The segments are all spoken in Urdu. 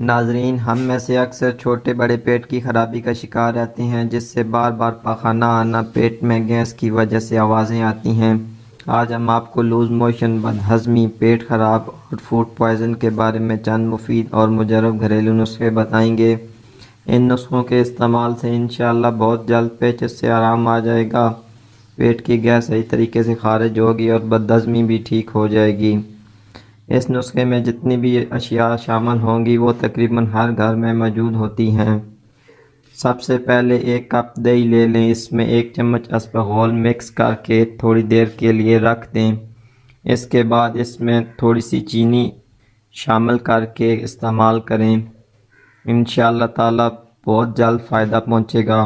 ناظرین، ہم میں سے اکثر چھوٹے بڑے پیٹ کی خرابی کا شکار رہتے ہیں، جس سے بار بار پاخانہ آنا، پیٹ میں گیس کی وجہ سے آوازیں آتی ہیں۔ آج ہم آپ کو لوز موشن، بد ہضمی، پیٹ خراب اور فوڈ پوائزن کے بارے میں چند مفید اور مجرب گھریلو نسخے بتائیں گے۔ ان نسخوں کے استعمال سے انشاءاللہ بہت جلد پیچس سے آرام آ جائے گا، پیٹ کی گیس صحیح طریقے سے خارج ہوگی اور بد ہضمی بھی ٹھیک ہو جائے گی۔ اس نسخے میں جتنی بھی اشیاء شامل ہوں گی وہ تقریباً ہر گھر میں موجود ہوتی ہیں۔ سب سے پہلے ایک کپ دہی لے لیں، اس میں ایک چمچ اسپغول مکس کر کے تھوڑی دیر کے لیے رکھ دیں۔ اس کے بعد اس میں تھوڑی سی چینی شامل کر کے استعمال کریں، انشاءاللہ تعالی بہت جلد فائدہ پہنچے گا۔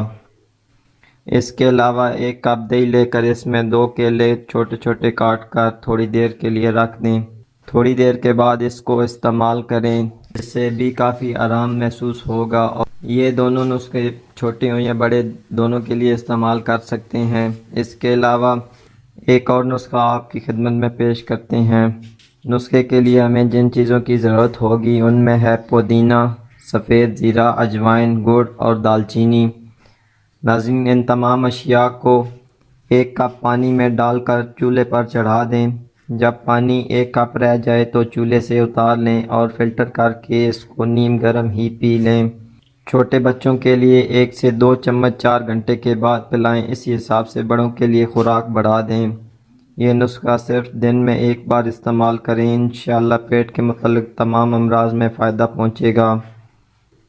اس کے علاوہ ایک کپ دہی لے کر اس میں 2 کیلے چھوٹے چھوٹے کاٹ کر تھوڑی دیر کے لیے رکھ دیں۔ تھوڑی دیر کے بعد اس کو استعمال کریں، اس سے بھی کافی آرام محسوس ہوگا، اور یہ دونوں نسخے چھوٹے ہوں یا بڑے دونوں کے لیے استعمال کر سکتے ہیں۔ اس کے علاوہ ایک اور نسخہ آپ کی خدمت میں پیش کرتے ہیں۔ نسخے کے لیے ہمیں جن چیزوں کی ضرورت ہوگی ان میں ہے پودینہ، سفید زیرہ، اجوائن، گڑ اور دال چینی۔ ناظرین، ان تمام اشیاء کو 1 کپ پانی میں ڈال کر چولہے پر چڑھا دیں۔ جب پانی 1 کپ رہ جائے تو چولہے سے اتار لیں اور فلٹر کر کے اس کو نیم گرم ہی پی لیں۔ چھوٹے بچوں کے لیے 1 سے 2 چمچ 4 گھنٹے کے بعد پلائیں، اسی حساب سے بڑوں کے لیے خوراک بڑھا دیں۔ یہ نسخہ صرف دن میں 1 بار استعمال کریں، انشاءاللہ پیٹ کے متعلق تمام امراض میں فائدہ پہنچے گا۔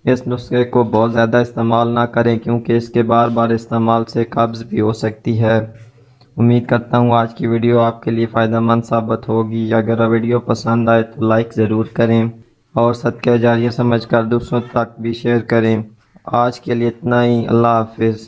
اس نسخے کو بہت زیادہ استعمال نہ کریں کیونکہ اس کے بار بار استعمال سے قبض بھی ہو سکتی ہے۔ امید کرتا ہوں آج کی ویڈیو آپ کے لیے فائدہ مند ثابت ہوگی۔ اگر ویڈیو پسند آئے تو لائک ضرور کریں اور صدقہ جاریہ سمجھ کر دوسروں تک بھی شیئر کریں۔ آج کے لیے اتنا ہی، اللہ حافظ۔